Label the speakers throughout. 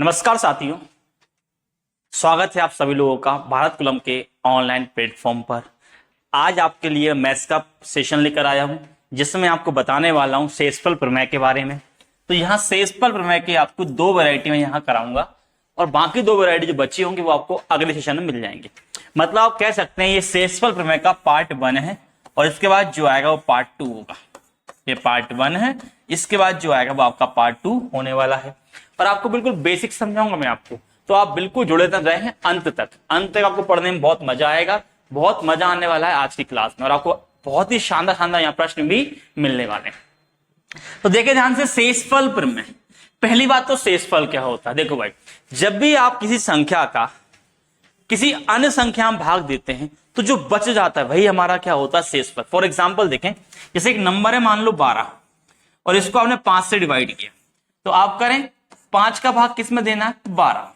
Speaker 1: नमस्कार साथियों, स्वागत है आप सभी लोगों का भारत कुलम के ऑनलाइन प्लेटफॉर्म पर। आज आपके लिए मैथ्स का सेशन लेकर आया हूं जिसमें आपको बताने वाला हूं शेषफल प्रमेय के बारे में। तो यहाँ शेषफल प्रमेय के आपको दो वैरायटी में यहाँ कराऊंगा और बाकी दो वैरायटी जो बची होंगी वो आपको अगले सेशन में मिल जाएंगे। मतलब आप कह सकते हैं ये शेषफल प्रमेय का पार्ट 1 है और इसके बाद जो आएगा वो पार्ट 2 होगा। ये पार्ट 1 है, इसके बाद जो आएगा वो आपका पार्ट 2 होने वाला है और आपको बिल्कुल बेसिक समझाऊंगा मैं आपको, तो आप बिल्कुल जुड़े रहे अंत तक आपको पढ़ने में बहुत मजा आएगा, बहुत मजा आने वाला है आज की क्लास में और आपको बहुत ही शानदार यहाँ प्रश्न भी मिलने वाले हैं। तो देखिए ध्यान से, शेषफल प्रमेय। पहली बात तो शेषफल क्या होता है। देखो भाई, जब भी आप किसी संख्या का किसी अन्य संख्या में भाग देते हैं तो जो बच जाता है वही हमारा क्या होता है, शेषफल। फॉर एग्जाम्पल देखें, जैसे एक नंबर है मान लो 12 और इसको आपने 5 से डिवाइड किया, तो आप करें 5 का भाग किस में देना है, 12।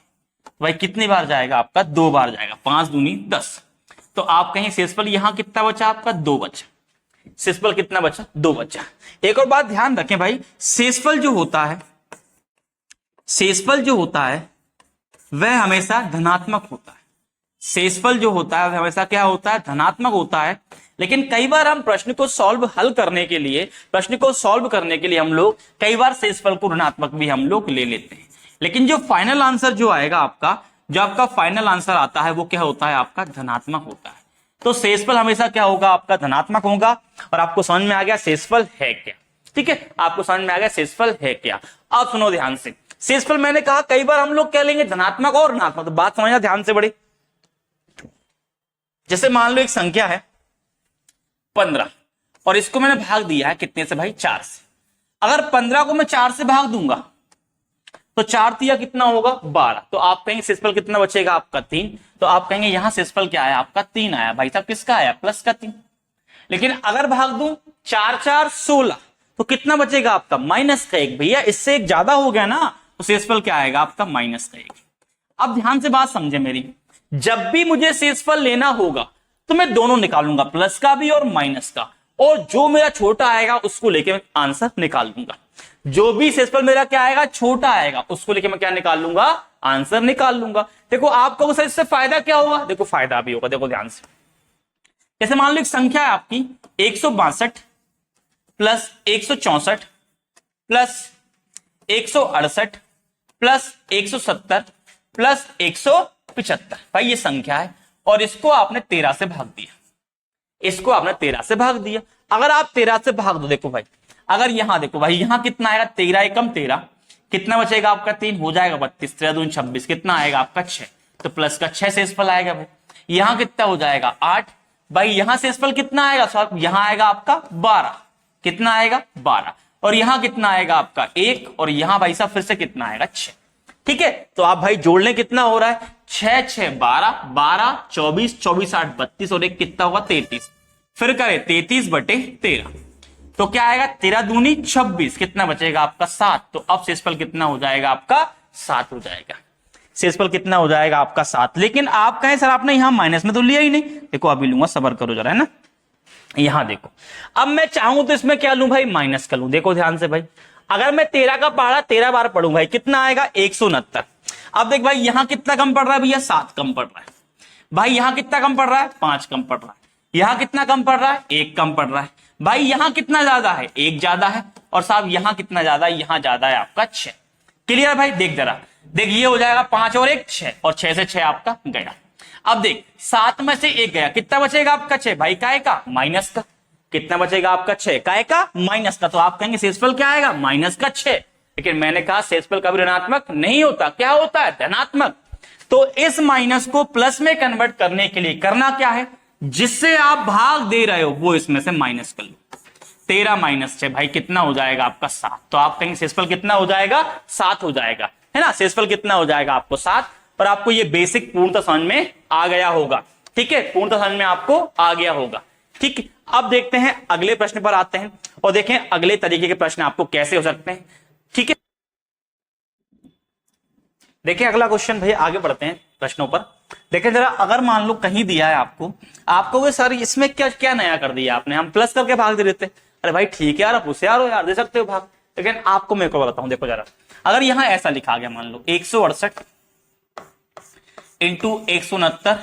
Speaker 1: भाई कितनी बार जाएगा आपका, 2 बार जाएगा, 5 दूनी 10। तो आप कहें शेषफल यहां कितना बचा आपका, 2 बचा। शेषफल कितना बचा, 2 बचा। एक और बात ध्यान रखें भाई, शेषफल जो होता है वह हमेशा धनात्मक होता है। शेषफल जो होता है वह हमेशा क्या होता है, धनात्मक होता है। लेकिन कई बार हम प्रश्न को सॉल्व करने के लिए हम लोग कई बार शेषफल को ऋणात्मक भी हम लोग ले लेते हैं। लेकिन जो फाइनल आंसर जो आएगा आपका फाइनल आंसर आता है वो क्या होता है, आपका धनात्मक होता है। तो शेषफल हमेशा क्या होगा, आपका धनात्मक होगा। और आपको समझ में आ गया शेषफल है क्या, ठीक है, आपको समझ में आ गया शेषफल है क्या। अब सुनो ध्यान से, शेषफल मैंने कहा कई बार हम लोग कह लेंगे धनात्मक और ऋणात्मक, तो बात समझना ध्यान से बड़ी। जैसे मान लो एक संख्या है 15 और इसको मैंने भाग दिया है कितने से भाई, 4 से। अगर 15 को मैं 4 से भाग दूंगा तो 4 तिया कितना होगा, 12। तो आप कहेंगे शेषफल कितना बचेगा आपका, 3। तो आप कहेंगे यहां शेषफल क्या आया आपका, 3 आया। भाई साहब किसका आया, प्लस का 3। लेकिन अगर भाग दूं 4 4 16 तो कितना बचेगा आपका, माइनस का 1। भैया इससे एक ज्यादा हो गया ना, तो शेषफल क्या आएगा आपका, माइनस का 1। अब ध्यान से बात समझे मेरी, जब भी मुझे शेषफल लेना होगा तो मैं दोनों निकालूंगा, प्लस का भी और माइनस का, और जो मेरा छोटा आएगा उसको लेके मैं आंसर निकाल लूंगा। जो भी शेषफल मेरा क्या आएगा, छोटा आएगा, उसको लेके मैं क्या निकाल लूंगा, आंसर निकाल लूंगा। देखो आपको सर इससे फायदा क्या होगा, देखो फायदा भी होगा। देखो ध्यान से, जैसे मान लो एक संख्या है आपकी 162 प्लस 164 प्लस 168 प्लस 170 प्लस 175। भाई ये संख्या है और इसको आपने 13 से भाग दिया। अगर आप 13 से भाग दो, देखो भाई, अगर यहां देखो भाई, यहां कितना आएगा, 13 एकम 13, कितना बचेगा आपका, 3 हो जाएगा 32, 13 दूनी 26, कितना आएगा आपका 6। तो प्लस का 6 शेषफल आएगा भाई। यहां कितना हो जाएगा 8। भाई यहां शेषफल कितना आएगा, सॉरी यहां आएगा आपका 12, कितना आएगा 12। और यहां कितना आएगा आपका 1, और यहां भाई साहब फिर से कितना आएगा 6। ठीक है, तो आप भाई जोड़ लें कितना हो रहा है, 6 6 12 12 24 24 8 32 और एक कितना होगा 33। फिर करें 33 बटे 13, तो क्या आएगा 13 दूनी 26, कितना बचेगा आपका 7। तो अब शेषफल कितना हो जाएगा आपका 7 हो जाएगा। शेषफल कितना हो जाएगा आपका 7। लेकिन आप कहें सर आपने यहां माइनस में तो लिया ही नहीं, देखो अभी लूंगा, सबर करो जरा, है ना। यहां देखो, अब मैं चाहूं तो इसमें क्या लूं भाई, माइनस कर लूं। देखो ध्यान से भाई, अगर मैं 13 का पहाड़ा 13 बार पढ़ूं भाई, कितना आएगा 169। अब देख भाई यहां कितना कम पड़ रहा है भैया, 7 कम पड़ रहा है। भाई यहां कितना कम पड़ रहा है, 5 कम पड़ रहा है। यहां कितना कम पड़ रहा है, 1 कम पड़ रहा है। भाई यहां कितना ज्यादा है, 1 ज्यादा है। और साहब यहां कितना ज्यादा है, यहां ज्यादा है आपका 6। क्लियर भाई, देख जरा, देख ये हो जाएगा 5 और 1 6, और 6 से 6 आपका गया। अब देख 7 में से 1 गया, कितना बचेगा आपका 6। भाई काय का, माइनस का, कितना बचेगा आपका 6, काय का माइनस का। तो आप कहेंगे शेषफल क्या आएगा, माइनस का 6। लेकिन मैंने कहा शेषफल कभी ऋणात्मक नहीं होता, क्या होता है, धनात्मक। तो इस माइनस को प्लस में कन्वर्ट करने के लिए करना क्या है, जिससे आप भाग दे रहे हो वो इसमें से माइनस कर लो। 13 माइनस 6 भाई कितना हो जाएगा आपका 7। तो आप कहेंगे शेषफल कितना हो जाएगा, 7 हो जाएगा, है ना। शेषफल कितना हो जाएगा आपको 7। और आपको ये बेसिक पूर्णतः समझ में आ गया होगा, ठीक है, पूर्णतः समझ में आपको आ गया होगा, ठीक। अब देखते हैं अगले प्रश्न पर आते हैं और देखें अगले तरीके के प्रश्न आपको कैसे हो सकते हैं, ठीक है। देखिए अगला क्वेश्चन, भैया आगे बढ़ते हैं प्रश्नों पर। देखें जरा, अगर मान लो कहीं दिया है आपको सर इसमें क्या क्या नया कर दिया आपने, हम प्लस करके भाग दे देते। अरे भाई ठीक है यार, आप होशियार हो यार, दे सकते हो भाग। लेकिन आपको मैं को बताता हूं, देखो जरा, अगर यहां ऐसा लिखा गया, मान लो 168 इंटू 169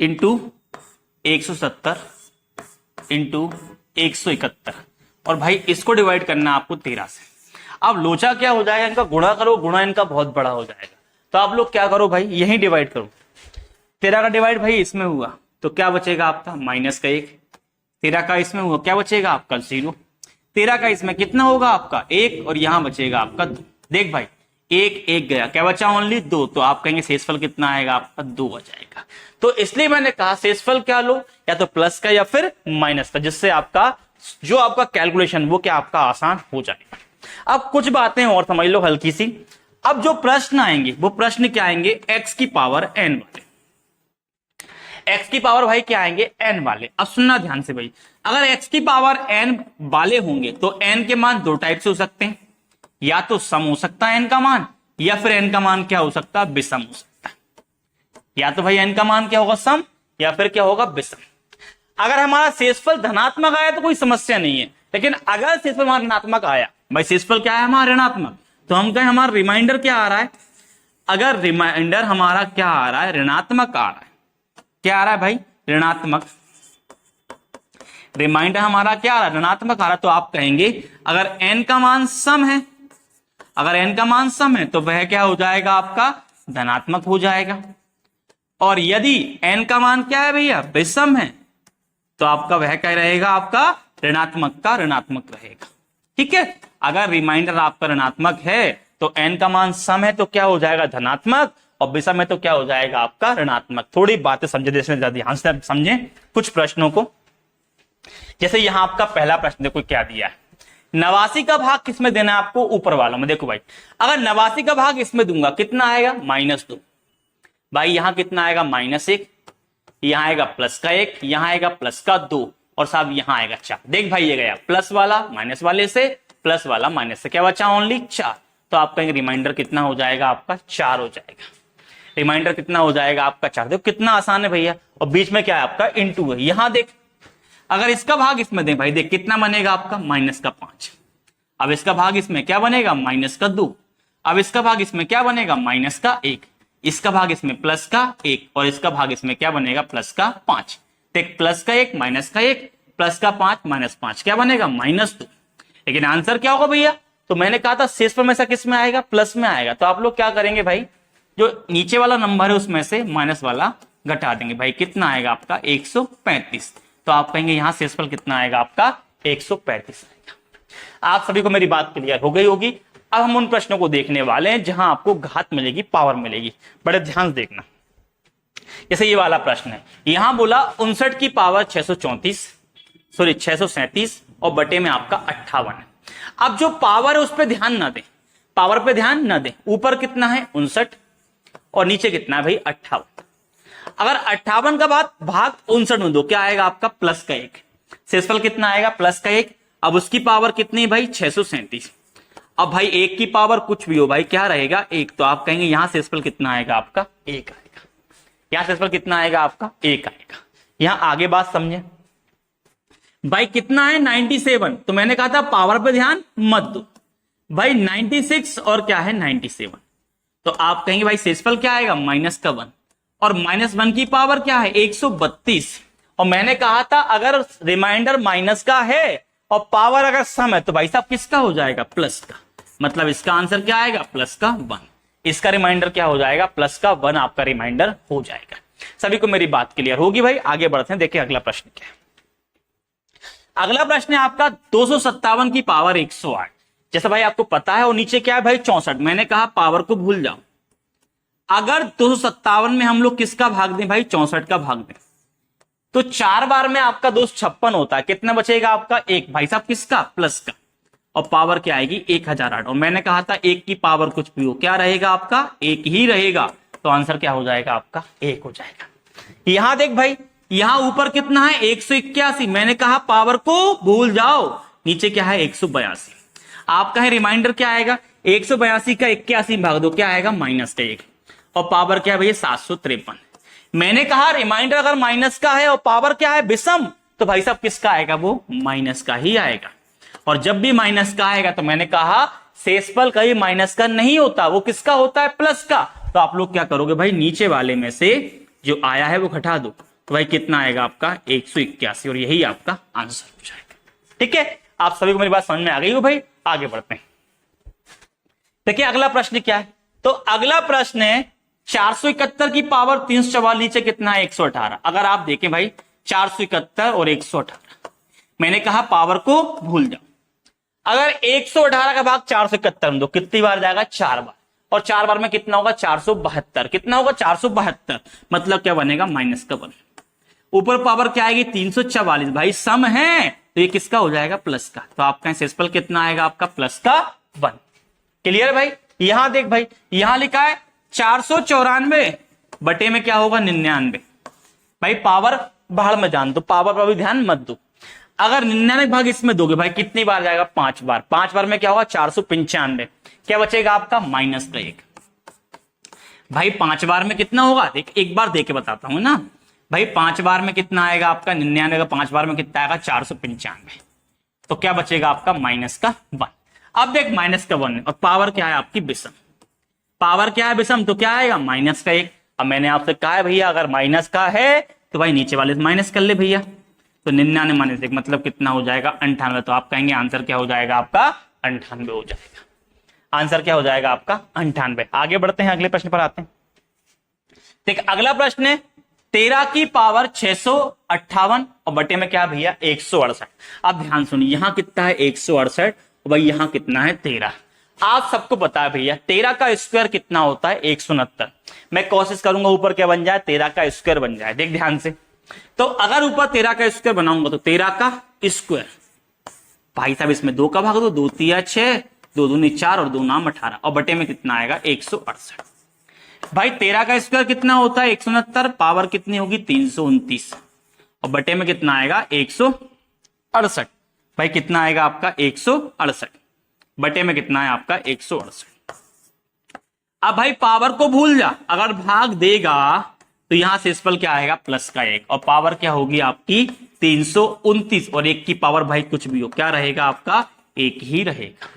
Speaker 1: इंटू 170 इंटू 171, और भाई इसको डिवाइड करना आपको 13 से। अब लोचा क्या हो जाएगा, इनका गुणा करो, गुणा इनका बहुत बड़ा हो जाएगा, तो आप लोग क्या करो भाई, यही डिवाइड करो। 13 का डिवाइड भाई इसमें हुआ तो क्या बचेगा आपका माइनस का 1, 13 का इसमें हुआ क्या बचेगा आपका 0, 13 का इसमें कितना होगा आपका 1, और यहां बचेगा आपका 2। देख भाई 1 1 गया, क्या बचा ओनली 2, तो आप कहेंगे शेषफल कितना आएगा आपका 2 आ जाएगा। तो इसलिए मैंने कहा शेषफल क्या लो, या तो प्लस का या फिर माइनस का, जिससे आपका जो आपका कैलकुलेशन वो क्या आपका आसान हो जाएगा। अब कुछ बातें और समझ लो हल्की सी। अब जो प्रश्न आएंगे वो प्रश्न क्या आएंगे, x की पावर n वाले, x की पावर भाई क्या आएंगे n वाले। अब सुनना ध्यान से भाई, अगर x की पावर n वाले होंगे तो n के मान दो टाइप से हो सकते हैं, या तो सम हो सकता है n का मान, या फिर n का मान क्या हो सकता है विषम हो सकता है। या तो भाई n का मान क्या होगा सम, या फिर क्या होगा विषम। अगर हमारा शेषफल धनात्मक आया तो कोई समस्या नहीं है, लेकिन अगर शेषफल हमारा ऋणात्मक आया, भाई शेषफल क्या है हमारा ऋणात्मक, तो हम कहें हमारा रिमाइंडर क्या आ रहा है, अगर रिमाइंडर हमारा क्या आ रहा है ऋणात्मक आ रहा है, क्या आ रहा है भाई ऋणात्मक, रिमाइंडर हमारा क्या आ रहा है ऋणात्मक आ रहा है, तो आप कहेंगे अगर n का मान सम है, अगर n का मान सम है तो वह क्या हो जाएगा आपका धनात्मक हो जाएगा, और यदि n का मान क्या है भैया विषम है तो आपका वह क्या रहेगा आपका ऋणात्मक का ऋणात्मक रहेगा। ठीक है, अगर रिमाइंडर आपका ऋणात्मक है तो n का मान सम है तो क्या हो जाएगा धनात्मक, और विषम है तो क्या हो जाएगा आपका ऋणात्मक। थोड़ी बातें समझे, ध्यान से समझें कुछ प्रश्नों को। जैसे यहां आपका पहला प्रश्न देखो क्या दिया है, 89 का भाग किसमें देना है आपको, ऊपर वालों में। देखो भाई अगर 89 का भाग इसमें दूंगा कितना आएगा -2, भाई यहां कितना आएगा -1, यहां आएगा प्लस का 1, यहां आएगा प्लस का 2, और साहब यहां आएगा 4। देख भाई ये गया प्लस वाला माइनस वाले से, प्लस वाला माइनस से, क्या बचा ओनली 4। तो आप कहेंगे रिमाइंडर कितना हो जाएगा आपका 4 हो जाएगा, रिमाइंडर कितना हो जाएगा आपका 4। देखो कितना आसान है भैया, और बीच में क्या है आपका इनटू है। यहां देख अगर इसका भाग इसमें दें भाई, देख कितना बनेगा आपका -5, अब इसका भाग इसमें क्या बनेगा -2, अब इसका भाग इसमें क्या बनेगा -1, इसका भाग इसमें प्लस का 1, और इसका भाग इसमें क्या बनेगा प्लस का 5। देख प्लस का 1 माइनस का 1 प्लस का 5 -5 क्या बनेगा -2। लेकिन आंसर क्या होगा भैया, तो मैंने कहा था शेषफल में से किस में आएगा प्लस में आएगा, तो आप लोग क्या करेंगे भाई जो नीचे वाला नंबर है उसमें से माइनस वाला घटा देंगे। भाई कितना आएगा आपका 135, तो आप कहेंगे यहां शेषफल कितना आएगा आपका 135 आएगा। आप सभी को मेरी बात क्लियर हो गई होगी। अब हम उन प्रश्नों को देखने वाले हैं जहां आपको घात मिलेगी, पावर मिलेगी। बड़े ध्यान से देखना, जैसे ये वाला प्रश्न है, यहां बोला 59 की पावर 637 और बटे में आपका 58 है। अब जो पावर है उस पर ध्यान ना दें, पावर पे ध्यान ना दें, ऊपर कितना है 59 और नीचे कितना है भाई 58। अगर 58 का भाग 59 में दो, क्या आएगा आपका प्लस का 1, शेषफल कितना आएगा प्लस का 1। अब उसकी पावर कितनी भाई 637। अब भाई 1 की पावर कुछ भी हो भाई क्या रहेगा 1, तो आप कहेंगे यहां शेषफल कितना आएगा आपका 1 आएगा, यहां शेषफल कितना आएगा आपका 1 आएगा। यहां आगे बात समझे भाई, कितना है 97, तो मैंने कहा था पावर पे ध्यान मत दो भाई, 96 और क्या है 97, तो आप कहेंगे भाई शेषफल क्या आएगा -1, और -1 की पावर क्या है 132। और मैंने कहा था अगर रिमाइंडर माइनस का है और पावर अगर सम है तो भाई साहब किसका हो जाएगा प्लस का, मतलब इसका आंसर क्या आएगा प्लस का 1, इसका रिमाइंडर क्या हो जाएगा प्लस का 1 आपका रिमाइंडर हो जाएगा। सभी को मेरी बात क्लियर होगी भाई। आगे बढ़ते हैं, देखिए अगला प्रश्न क्या है। अगला प्रश्न है आपका 257 की पावर 108, जैसा भाई आपको पता है, और नीचे क्या है भाई 64। मैंने कहा पावर को भूल जाओ, अगर 257 में हम लोग किसका भाग दें भाई 64 का भाग दें, तो 4 बार में आपका 256 होता है, कितना बचेगा आपका 1, भाई साहब किसका प्लस का, और पावर क्या आएगी 1008। और मैंने कहा था 1 की पावर कुछ भी हो क्या रहेगा आपका 1 ही रहेगा, तो आंसर क्या हो जाएगा आपका 1 हो जाएगा। यहां देख भाई, यहां ऊपर कितना है 181, मैंने कहा पावर को भूल जाओ, नीचे क्या है 182। आप कहें रिमाइंडर क्या आएगा 182 का 81 भाग दो, क्या आएगा -1, और पावर क्या है भैया 753। मैंने कहा रिमाइंडर अगर माइनस का है और पावर क्या है विषम, तो भाई साहब किसका आएगा वो माइनस का ही आएगा। और जब भी माइनस का आएगा तो मैंने कहा शेषफल कभी माइनस का नहीं होता, वो किसका होता है, प्लस का। तो आप लोग क्या करोगे भाई, नीचे वाले में से जो आया है वो घटा दो, तो भाई कितना आएगा आपका 181, और यही आपका आंसर हो जाएगा। ठीक है, आप सभी को मेरी बात समझ में आ गई हो भाई। आगे बढ़ते हैं, देखिए अगला प्रश्न क्या है। तो अगला प्रश्न है 471 की पावर 344 नीचे कितना है 118। अगर आप देखें भाई 471 और 118, मैंने कहा पावर को भूल जाओ। अगर 118 का भाग 471 में दो, कितनी बार जाएगा, 4 बार, और 4 बार में कितना होगा 472, कितना होगा 472, मतलब क्या बनेगा माइनस का 1। ऊपर पावर क्या आएगी 344, भाई सम है तो ये किसका हो जाएगा, प्लस का। तो आपका शेषफल कितना आएगा आपका प्लस का 1। क्लियर भाई। यहां देख भाई, यहां लिखा है 494 बटे में क्या होगा 99। भाई पावर बाहर में जान दो, पावर पर भी ध्यान मत दो। अगर 99 भाग इसमें दोगे भाई कितनी बार जाएगा, 5 बार। 5 बार में क्या होगा 495, क्या बचेगा आपका माइनस का 1। भाई 5 बार में कितना होगा, देख एक बार दे के बताता हूं ना भाई। 5 बार में कितना आएगा आपका 99 का 5 बार में कितना आएगा 495, तो क्या बचेगा आपका माइनस का 1। अब देख माइनस का 1 और पावर क्या है आपकी विषम, पावर क्या है विषम, तो क्या आएगा माइनस का 1। अब मैंने आपसे कहा है भैया अगर माइनस का है तो भाई नीचे वाले से माइनस कर ले भैया, तो 99 माइनस 1 मतलब कितना हो जाएगा 98। तो आप कहेंगे आंसर क्या हो जाएगा आपका 98 हो जाएगा, आंसर क्या हो जाएगा आपका 98। आगे बढ़ते हैं, अगले प्रश्न पर आते हैं। देख अगला प्रश्न है 13 की पावर 658 और बटे में क्या भैया 168। अब ध्यान सुनिए, यहां कितना है 168 और भाई यहां कितना है 13। आप सबको पता है भैया 13 का स्क्वायर कितना होता है 169। मैं कोशिश करूंगा ऊपर क्या बन जाए 13 का स्क्वायर बन जाए, देख ध्यान से। तो अगर ऊपर 13 का स्क्वायर बनाऊंगा तो 13 का स्क्वायर, भाई साहब इसमें 2 का भाग दो, 2 3 6, 2 दूनी 4 और 2 नाम 18, और बटे में कितना आएगा 168। भाई 13 का स्क्वायर कितना होता है 169, पावर कितनी होगी 329, और बटे में कितना आएगा 168। भाई कितना आएगा आपका 168, बटे में कितना है आपका 168। अब भाई पावर को भूल जा, अगर भाग देगा तो यहां शेषफल क्या आएगा प्लस का 1, और पावर क्या होगी आपकी 329, और 1 की पावर भाई कुछ भी हो क्या रहेगा आपका 1 ही रहेगा,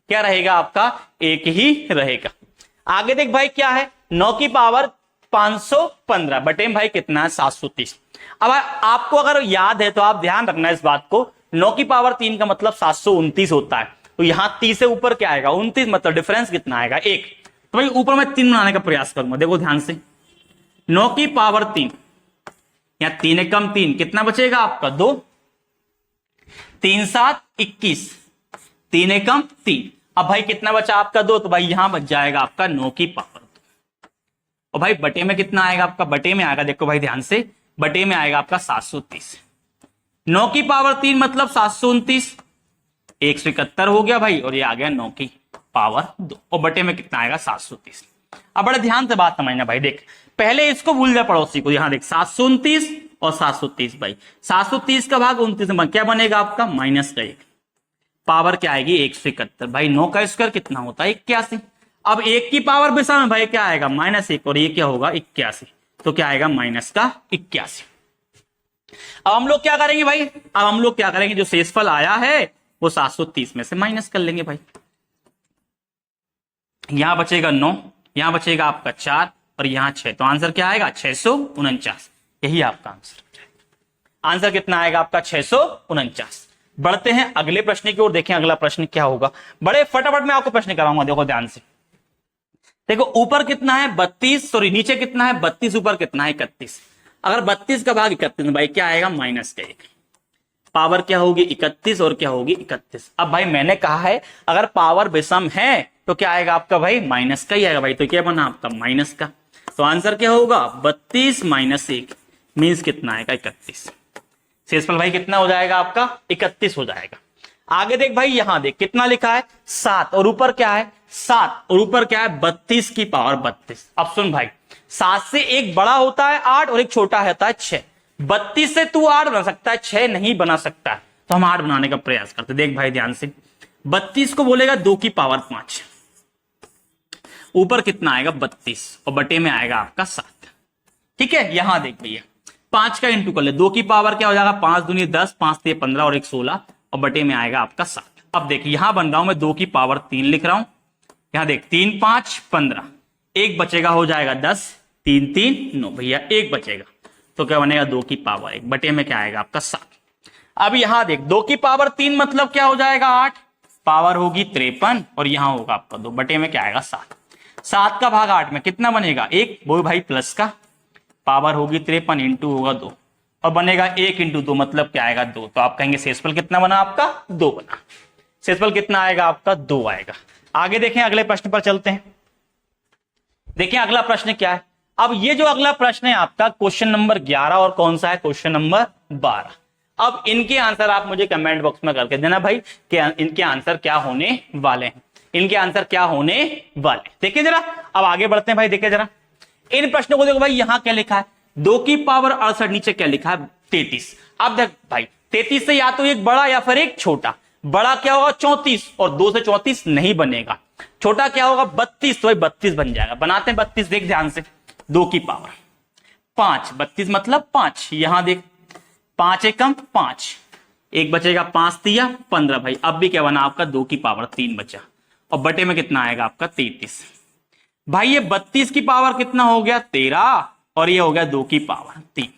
Speaker 1: क्या रहेगा आपका 1 ही रहेगा। आगे देख भाई क्या है 9 की पावर 515 बटे में भाई कितना है 730। अब आपको अगर याद है तो आप ध्यान रखना इस बात को, 9 की पावर 3 का मतलब 729 होता है, तो यहां 30 से ऊपर क्या आएगा 29, मतलब डिफरेंस कितना आएगा 1। तो भाई ऊपर मैं 3 बनाने का प्रयास करूंगा, देखो ध्यान से 9 की पावर 3 या 3 एकम 3 कितना बचेगा आपका 2, 3 7 21, 3 एकम 3। अब भाई कितना बचा आपका 2, तो भाई यहां बच जाएगा आपका 9 की पावर 2, और भाई बटे में कितना आएगा आपका, बटे में आएगा देखो भाई ध्यान से, बटे में आएगा आपका 730। 9 की पावर 3 मतलब 729, 171 हो गया भाई, और ये आ गया 9 की पावर 2, और बटे में कितना आएगा 730। अब बड़े ध्यान से बात समझना भाई, देख पहले इसको भूल जा पड़ोसी को, यहां देख 729 और 730, भाई 730 का भाग 29 में क्या बनेगा आपका माइनस का 1, पावर क्या आएगी 171। भाई 9 का स्क्वायर कितना होता है 81। अब 1 की पावर विषम में भाई क्या आएगा -1, और ये क्या होगा 81, तो क्या आएगा माइनस का 81। अब हम लोग क्या करेंगे भाई, अब हम लोग क्या करेंगे, जो शेषफल आया है वो 730 में से माइनस कर लेंगे भाई। यहां बचेगा 9, यहां बचेगा आपका 4 और यहां 6, तो आंसर क्या आएगा 649, यही आपका आंसर। आंसर कितना आएगा आपका 649। बढ़ते हैं अगले प्रश्न की ओर, देखें अगला प्रश्न क्या होगा। बड़े फटाफट में आपको प्रश्न कराऊंगा, देखो ध्यान से। देखो ऊपर कितना है 32, सॉरी नीचे कितना है 32, ऊपर कितना है 31। अगर 32 का भाग 31 भाई क्या आएगा माइनस का 1, पावर क्या होगी 31 और क्या होगी 31। अब भाई मैंने कहा है अगर पावर विषम है तो क्या आएगा आपका भाई माइनस का ही आएगा भाई, तो क्या बना आपका माइनस का। तो आंसर क्या होगा 32 माइनस 1 मीन्स कितना आएगा 31। शेषफल भाई कितना हो जाएगा आपका 31 हो जाएगा। आगे देख भाई, यहां देख कितना लिखा है 7 और ऊपर क्या है 7 और ऊपर क्या है 32 की पावर 32। अब सुन भाई 7 से एक बड़ा होता है 8 और एक छोटा होता है 6। 32 से तू 8 बना सकता है, 6 नहीं बना सकता है, तो हम 8 बनाने का प्रयास करते। देख भाई ध्यान से 32 को बोलेगा 2 की पावर 5, ऊपर कितना आएगा 32 और बटे में आएगा आपका 7। ठीक है, यहां देख भैया 5 का इंटू कर ले, 2 की पावर क्या हो जाएगा 5 दूनी 10, 5 3 15 और 1 16 और बटे में आएगा आपका 7। अब देखिए यहां बन रहा हूं मैं 2 की पावर 3 लिख रहा हूं। यहां देख 3 5 15, एक बचेगा हो जाएगा 10, 3 3 9 भैया एक बचेगा, तो क्या बनेगा 2 की पावर 1 बटे में क्या आएगा आपका 7। अब यहां देख 2 की पावर 3 मतलब क्या हो जाएगा 8, पावर होगी 53 और यहां होगा आपका 2 बटे में क्या आएगा 7। 7 का भाग 8 में कितना बनेगा 1, वो भाई प्लस का पावर होगी 53 इंटू होगा 2 और बनेगा 1 इंटू 2 मतलब क्या आएगा 2। तो आप कहेंगे शेषफल कितना बना आपका 2 बना। शेषफल कितना आएगा आपका 2 आएगा। आगे देखें अगले प्रश्न पर चलते हैं। देखें अगला प्रश्न क्या है। अब ये जो अगला प्रश्न है आपका क्वेश्चन नंबर 11 और कौन सा है क्वेश्चन नंबर 12। अब इनके आंसर आप मुझे कमेंट बॉक्स में करके देना भाई कि इनके आंसर क्या होने वाले हैं, इनके आंसर क्या होने वाले। देखिए जरा अब आगे बढ़ते हैं भाई। देखिए जरा इन प्रश्नों को देखो भाई, यहां क्या लिखा है 2 की पावर 68, नीचे क्या लिखा है 33। अब देख भाई 33 से या तो एक बड़ा या फिर एक छोटा। बड़ा क्या होगा 34 और 2 से 34 नहीं बनेगा। छोटा क्या होगा 32, तो 32 बन जाएगा। बनाते हैं 32, देख ध्यान से 2 की पावर 5, 32 मतलब 5। यहां देख 5 एकम 5, एक बचेगा 5 दिया 15 भाई। अब भी क्या बना आपका 2 की पावर 3 बचा और बटे में कितना आएगा आपका 33। भाई ये 32 की पावर कितना हो गया 13 और ये हो गया 2 की पावर 3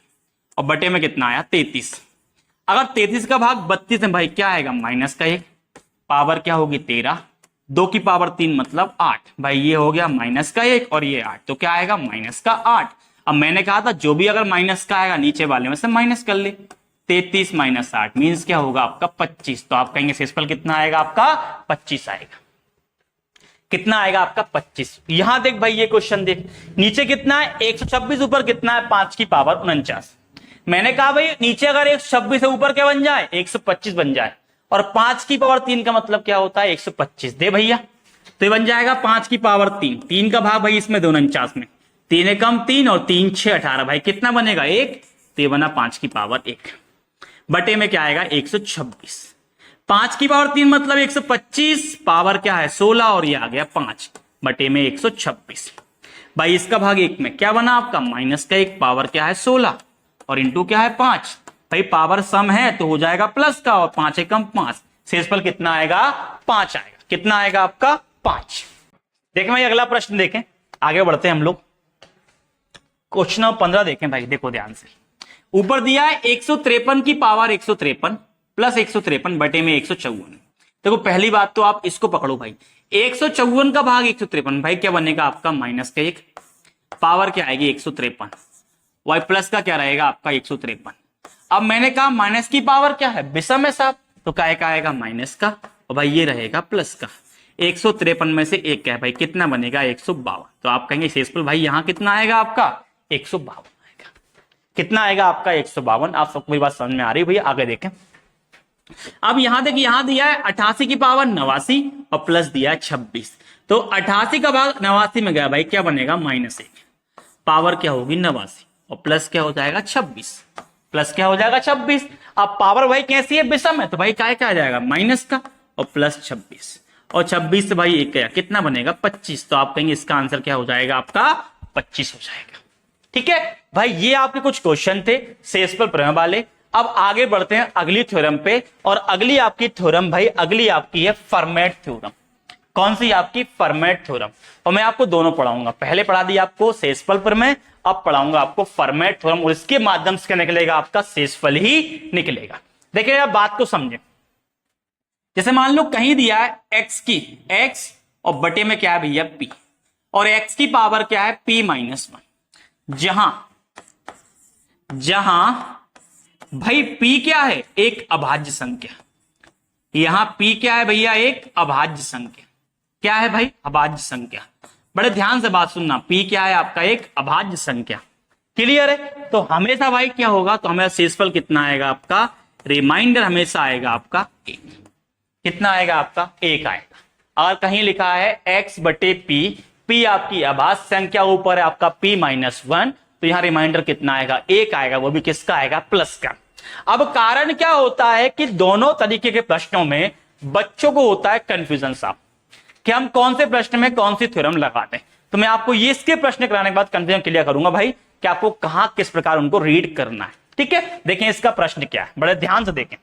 Speaker 1: और बटे में कितना आया 33। अगर 33 का भाग 32 है भाई क्या आएगा माइनस का 1, पावर क्या होगी 13, 2 की पावर 3 मतलब 8 भाई ये हो गया माइनस का 1 और ये 8, तो क्या आएगा माइनस का 8। अब मैंने कहा था जो भी अगर माइनस का आएगा नीचे वाले में से माइनस कर ले। 33 माइनस 8 मीन्स क्या होगा आपका 25। तो आप कहेंगे शेषफल कितना आएगा आपका 25 आएगा। कितना आएगा आपका 25। यहां देख भाई ये क्वेश्चन देख, नीचे कितना है 126, ऊपर कितना है 5 की पावर 49। मैंने कहा भाई नीचे अगर 126 से ऊपर क्या बन जाए 125 बन जाए और 5 की पावर 3 का मतलब क्या होता है 125। दे भैया तो ये बन जाएगा 5 की पावर 3, 3 का भाग भाई इसमें 49 में, 3 एकम 3 और 3 6 18 भाई कितना बनेगा 1, तो ये बना 5 की पावर 1 बटे में क्या आएगा 126। 5 की पावर 3 मतलब 125, पावर क्या है 16 और ये आ गया 5 बटे में 126। भाई इसका भाग 1 में क्या बना आपका माइनस का 1, पावर क्या है 16 और इंटू क्या है 5। भाई पावर सम है तो हो जाएगा प्लस का और 5 एकम 5, शेषफल कितना आएगा 5 आएगा। कितना आएगा आपका 5। देखें भाई अगला प्रश्न देखें, आगे बढ़ते हैं हम लोग। क्वेश्चन नंबर 15 देखें भाई, देखो ध्यान से। ऊपर दिया है 153 की पावर 153 प्लस 153 बटे में 154। देखो पहली बात तो आप इसको पकड़ो भाई, 154 का भाग 153 भाई क्या बनेगा आपका माइनस का 1, पावर क्या आएगी 153 वाई प्लस का क्या रहेगा आपका 153। अब मैंने कहा माइनस की पावर क्या है विषम है साहब, तो क्या आएगा माइनस का और भाई ये रहेगा प्लस का। 153 में से 1 क्या है भाई कितना बनेगा 152। तो आप कहेंगे शेषफल भाई यहां कितना आएगा आपका 152 आएगा। कितना आएगा आपका 152। आप सबको मेरी बात समझ में आ रही है भैया। आगे देखें। अब यहां देखिए यहां दिया है 88 की पावर 89 और प्लस दिया है 26। तो 88 का भाग 89 में गया भाई क्या बनेगा माइनस 1, पावर क्या होगी 89 और प्लस क्या हो जाएगा 26, प्लस क्या हो जाएगा 26। अब पावर भाई कैसी है विषम है तो भाई क्या आ जाएगा माइनस का और प्लस 26 और 26 से भाई 1 गया कितना बनेगा 25। तो आप कहेंगे इसका आंसर क्या हो जाएगा आपका 25 हो जाएगा। ठीक है भाई, ये आपके कुछ क्वेश्चन थे शेषफल प्रमेय वाले। अब आगे बढ़ते हैं अगली थ्योरम पे और अगली आपकी थ्योरम भाई अगली आपकी है फर्मेट थ्योरम। कौन सी आपकी फर्मेट थ्योरम। और मैं आपको दोनों पढ़ाऊंगा, पहले पढ़ा दिया आपको शेषफल प्रमेय, अब पढ़ाऊंगा आपको फर्मेट थ्योरम और इसके माध्यम से क्या निकलेगा आपका शेषफल ही निकलेगा। देखिए आप बात को समझे। जैसे मान लो कहीं दिया है x और बटे में क्या है भैया p और x की पावर क्या है p माइनस 1। जहां भाई p क्या है एक अभाज्य संख्या, यहां p क्या है भैया एक अभाज्य संख्या। क्या है भाई अभाज्य संख्या। बड़े ध्यान से बात सुनना, p क्या है आपका एक अभाज्य संख्या। क्लियर है। तो हमेशा भाई क्या होगा तो हमेशा शेषफल कितना आएगा आपका, रिमाइंडर हमेशा आएगा आपका 1। कितना आएगा आपका 1 आएगा। अगर कहीं लिखा है x बटे p आपकी अभाज्य संख्या, ऊपर है आपका p माइनस 1, तो यहां रिमाइंडर कितना आएगा 1 आएगा, वो भी किसका आएगा प्लस का। अब कारण क्या होता है कि दोनों तरीके के प्रश्नों में बच्चों को होता है कंफ्यूजन साहब कि हम कौन से प्रश्न में कौन सी थ्योरम लगाते हैं। तो मैं आपको ये इसके प्रश्न कराने के बाद कंफ्यूजन क्लियर करूंगा भाई कि आपको कहां किस प्रकार उनको रीड करना है। ठीक है, देखें इसका प्रश्न क्या है, बड़े ध्यान से देखें।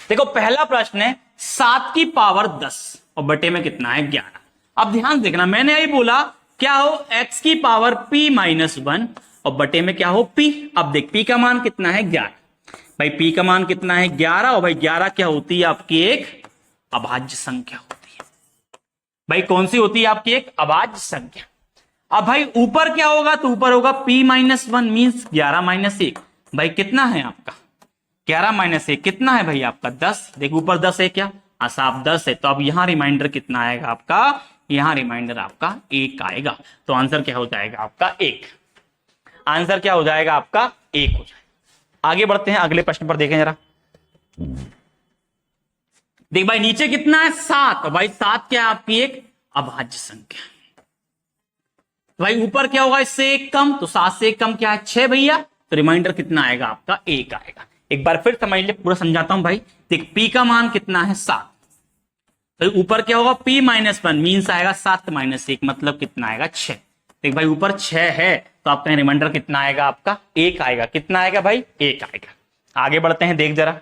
Speaker 1: देखो पहला प्रश्न है 7 की पावर 10 और बटे में कितना है 11। अब ध्यान देखना, मैंने यही बोला क्या हो x की पावर p माइनस 1 और बटे में क्या हो p। अब देख p का मान कितना है 11, भाई p का मान कितना है 11 और भाई 11 क्या होती है आपकी एक अभाज्य संख्या होती है। भाई कौन सी होती है आपकी एक अभाज्य संख्या। अब भाई ऊपर क्या होगा, तो ऊपर होगा p माइनस 1 मीन्स 11 माइनस 1। भाई कितना है आपका 11 माइनस 1 कितना है भाई आपका 10। देखो ऊपर 10 है क्या, साफ 10 है, तो अब यहां रिमाइंडर कितना आएगा आपका, यहां रिमाइंडर आपका 1 आएगा। तो आंसर क्या हो जाएगा आपका 1। आंसर क्या हो जाएगा आपका 1 हो जाएगा। आगे बढ़ते हैं, अगले प्रश्न पर देखें जरा। देख भाई नीचे कितना है 7, और भाई 7 क्या है आपकी एक अभाज्य संख्या। भाई ऊपर क्या होगा इससे 1 कम, तो 7 से 1 कम क्या है 6 भैया, तो रिमाइंडर कितना आएगा आपका 1 आएगा। एक बार फिर समझ ले, पूरा समझाता हूं भाई। देख p का मान कितना है 7, तो ऊपर क्या होगा p माइनस 1 मीन्स आएगा 7 माइनस 1 मतलब कितना आएगा 6। देख भाई ऊपर 6 है तो आपका रिमाइंडर कितना आएगा आपका 1 आएगा। कितना आएगा भाई 1 आएगा। आगे बढ़ते हैं, देख जरा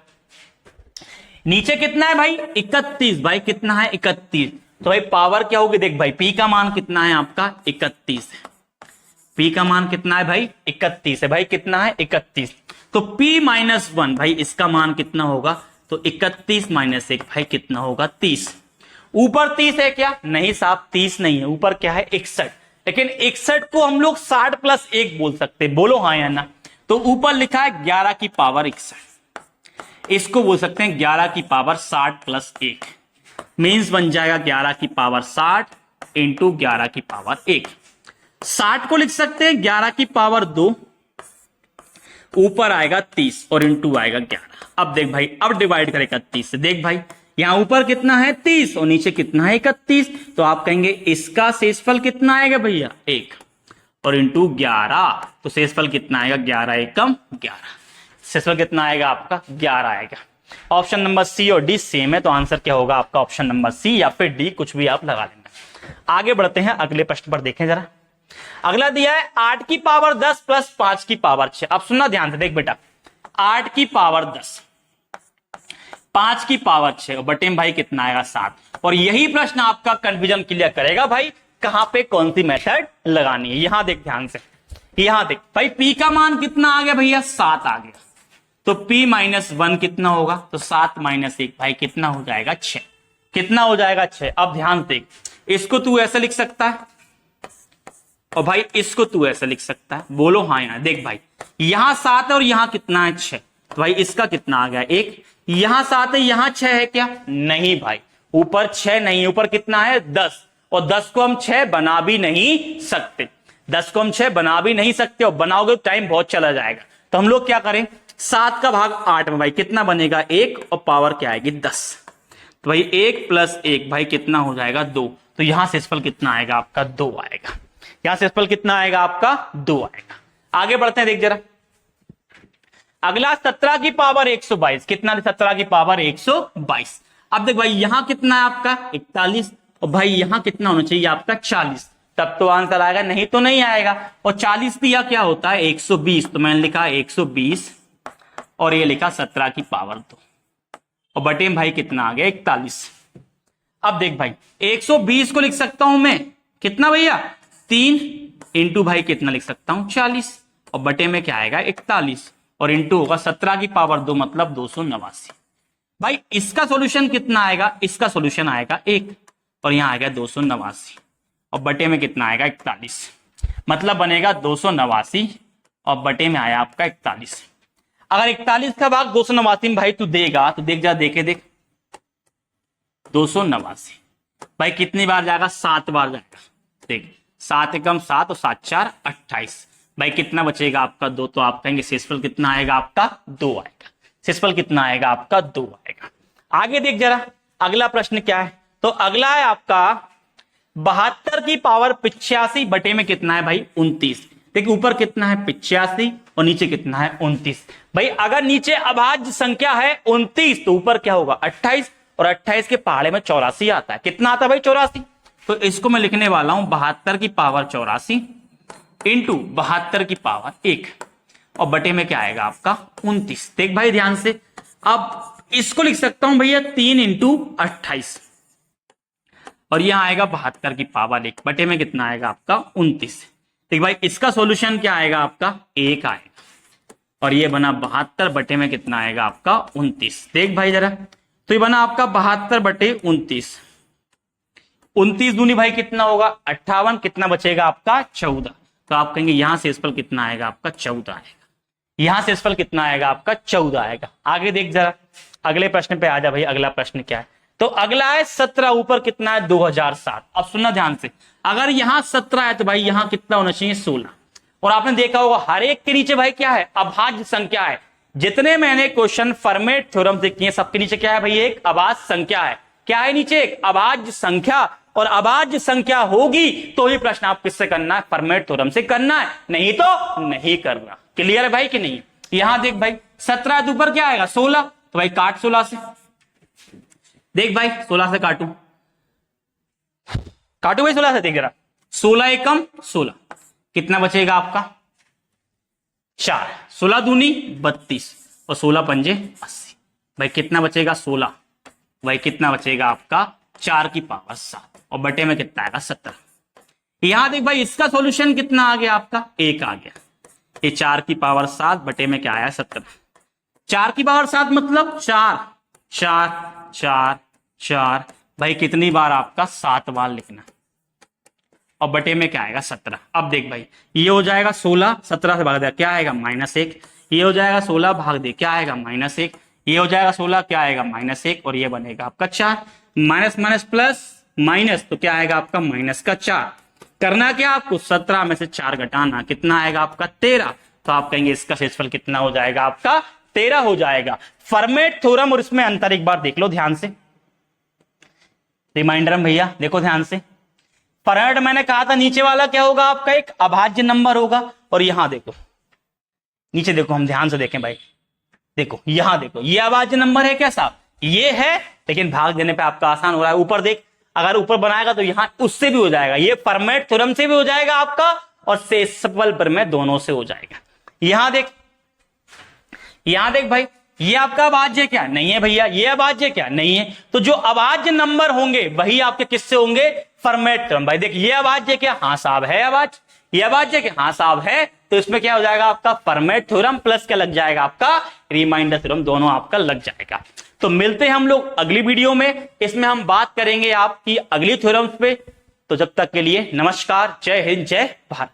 Speaker 1: नीचे कितना है भाई 31। भाई कितना है 31, तो भाई पावर क्या होगी, देख भाई p का मान कितना है आपका 31 है। p का मान कितना है भाई 31 है। भाई कितना है 31, तो p माइनस 1 भाई इसका मान कितना होगा, तो 31 माइनस 1 भाई कितना होगा 30। ऊपर 30 है क्या, नहीं साहब 30 नहीं है, ऊपर क्या है 61। लेकिन 61 को हम लोग 60 प्लस 1 बोल सकते हैं, बोलो हाँ या ना। तो ऊपर लिखा है 11 की पावर 61, इसको बोल सकते हैं 11 की पावर 60 प्लस 1 मीन्स बन जाएगा 11 की पावर 60 इंटू 11 की पावर 1। 60 को लिख सकते हैं 11 की पावर 2, ऊपर आएगा 30 और इंटू आएगा 11। अब देख भाई अब डिवाइड करेगा 30 से। देख भाई यहां ऊपर कितना है 30 और नीचे कितना है 31, तो आप कहेंगे इसका शेषफल कितना आएगा भैया 1 और इंटू 11, तो शेषफल कितना आएगा 11 एकम 11। शेषफल कितना आएगा आपका 11 आएगा। ऑप्शन नंबर सी और डी सेम है, तो आंसर क्या होगा आपका ऑप्शन नंबर सी या फिर डी, कुछ भी आप लगा लेना। आगे बढ़ते हैं, अगले प्रश्न पर देखें जरा। अगला दिया है 8 की पावर 10 प्लस 5 की पावर 6। अब सुनना ध्यान से, देख बेटा 8 की पावर 10 5 की पावर 6 और बटे में भाई कितना आएगा 7। और यही प्रश्न आपका कंफ्यूजन क्लियर करेगा भाई कहां पे कौन सी मेथड लगानी है। यहां देख ध्यान से, यहां देख भाई p का मान कितना आ गया भैया 7 आ गया, तो p माइनस 1 कितना होगा, तो 7 माइनस 1 भाई कितना हो जाएगा 6। कितना हो जाएगा 6। अब ध्यान देख, इसको तू ऐसे लिख सकता है और भाई इसको तू ऐसे लिख सकता है, बोलो हाँ यहाँ। देख भाई यहां 7 है और यहां कितना है 6, तो भाई इसका कितना आ गया 1। यहां 7 है यहां 6 है क्या, नहीं भाई ऊपर 6 नहीं, ऊपर कितना है 10 और 10 को हम 6 बना भी नहीं सकते। 10 को हम 6 बना भी नहीं सकते और बनाओगे तो टाइम बहुत चला जाएगा। तो हम लोग क्या करें, 7 का भाग 8 में भाई कितना बनेगा 1 और पावर क्या आएगी 10, तो भाई 1 प्लस 1 भाई कितना हो जाएगा 2। तो यहां शेषफल कितना आएगा आपका 2 आएगा। यहां शेषफल कितना आएगा आपका 2 आएगा। आगे बढ़ते हैं, देख जरा अगला 17 की पावर 122। कितना 17 की पावर 122। अब देख भाई यहां कितना है आपका 41 और भाई यहां कितना होना चाहिए आपका 40, तब तो आंसर आएगा, नहीं तो नहीं आएगा। और 40 दिया क्या होता है 120, तो मैंने लिखा 120 और ये लिखा 17 की पावर 2 और बटे में भाई कितना आ गया 41। अब देख भाई 120 को लिख सकता हूं मैं कितना भैया 3 इंटू भाई कितना लिख सकता हूं 40 और बटे में क्या आएगा 41 और इंटू होगा 17 की पावर 2 मतलब 289। भाई इसका सॉल्यूशन कितना आएगा, इसका सॉल्यूशन आएगा 1 और यहां आएगा 289 और बटे में कितना आएगा 41, मतलब बनेगा 289 और बटे में आया आपका 41। अगर 41 का भाग 289 में भाई तू देगा तो देख जा, देखे देख 289 भाई कितनी बार जाएगा 7 बार जाएगा। देख 7 एकम 7 और 7 4 28 भाई कितना बचेगा आपका 2, तो आप कहेंगे शेषफल कितना आएगा आपका 2 आएगा। शेषफल कितना आएगा आपका 2 आएगा। आगे देख जरा अगला प्रश्न क्या है, तो अगला है आपका 72 की पावर 85 बटे में कितना है भाई 29। देखिए ऊपर कितना है 85 और नीचे कितना है 29। भाई अगर नीचे अभाज्य संख्या है 29 तो ऊपर क्या होगा 28 और 28 के पहाड़े में 84 आता है। कितना आता है भाई 84, तो इसको मैं लिखने वाला हूं 72 की पावर 84 इंटू 72 की पावर 1 और बटे में क्या आएगा आपका 29। देख भाई ध्यान से, अब इसको लिख सकता हूं भैया 3 इंटू 28 और यह आएगा 72 की पावर 1 बटे में कितना आएगा आपका 29। ठीक भाई, इसका सॉल्यूशन क्या आएगा आपका 1 आएगा और ये बना 72 बटे में कितना आएगा आपका 29। देख भाई जरा, तो ये बना आपका 72 बटे 29। 29 दूनी भाई कितना होगा 58, कितना बचेगा आपका 14। तो आप कहेंगे यहां से इसफल कितना आएगा आपका 14 आएगा, यहां से इसफल कितना आएगा आपका 14 आएगा। आगे देख जरा, अगले प्रश्न पे आ जा भाई। अगला प्रश्न क्या है, तो अगला है 17, ऊपर कितना है 2007। अब सुनना ध्यान से, अगर यहां 17 है तो भाई यहां कितना होना चाहिए 16। और आपने देखा होगा हर एक के नीचे भाई क्या है अभाज्य संख्या है। जितने मैंने क्वेश्चन फर्मेट थ्योरम से किए सबके नीचे क्या है भाई एक अभाज्य संख्या है। क्या है नीचे एक अभाज्य संख्या, और अभाज्य संख्या होगी तो ही प्रश्न आप किससे करना है फर्मेट थ्योरम से करना है, नहीं तो नहीं करना। क्लियर है भाई कि नहीं। यहां देख भाई 17 तो ऊपर क्या आएगा 16, तो भाई काट 16 से। देख भाई 16 से काटू भाई 16 से। देख जरा 16 एकम 16, कितना बचेगा आपका 4। 16 दूनी 32 और 16 पंजे 80। भाई कितना बचेगा 16, भाई कितना बचेगा आपका 4 की पावर 7 और बटे में कितना आएगा 17। यहां देख भाई इसका सॉल्यूशन कितना आ गया आपका 1 आ गया। ये 4 की पावर 7 बटे में क्या आया 17। 4 की पावर 7 मतलब 4 4 4 4। भाई कितनी बार आपका 7 बार लिखना और बटे में क्या आएगा 17। अब देख भाई ये हो जाएगा 16, 17 से भाग दे क्या आएगा -1। ये हो जाएगा 16 भाग दे क्या आएगा -1। ये हो जाएगा 16 क्या आएगा -1 और ये बनेगा आपका 4। माइनस माइनस प्लस माइनस तो क्या आएगा आपका माइनस का 4। करना क्या आपको 17 में से 4 घटाना, कितना आएगा आपका 13। तो आप कहेंगे इसका शेषफल कितना हो जाएगा आपका 13 हो जाएगा। फर्मेट थ्योरम और इसमें अंतर एक बार देख लो ध्यान से, रिमाइंडर में भैया देखो ध्यान से। फर्मेट मैंने कहा था नीचे वाला क्या होगा आपका एक अभाज्य नंबर होगा, और यहां देखो नीचे देखो, हम ध्यान से देखें भाई, देखो यहां देखो ये अभाज्य नंबर है क्या साहब, ये है, लेकिन भाग देने पे आपका आसान हो रहा है। ऊपर देख, अगर ऊपर बनाएगा तो यहां उससे भी हो जाएगा, ये फर्मेट थ्योरम से भी हो जाएगा आपका और शेषफल प्रमेय दोनों से हो जाएगा। यहां देख भाई ये आपका अभाज्य क्या नहीं है भैया, ये अभाज्य क्या नहीं है। तो जो अभाज्य नंबर होंगे वही आपके किससे होंगे फर्मेट थ्योरम। भाई देख ये अभाज्य क्या, हाँ साहब है अभाज्य, ये अभाज्य क्या, हाँ साहब है। तो इसमें क्या हो जाएगा आपका फर्मेट थ्योरम प्लस क्या लग जाएगा आपका रिमाइंडर थ्योरम, दोनों आपका लग जाएगा। तो मिलते हैं हम लोग अगली वीडियो में, इसमें हम बात करेंगे आपकी अगली थ्योरम्स पे। तो जब तक के लिए नमस्कार, जय हिंद, जय भारत।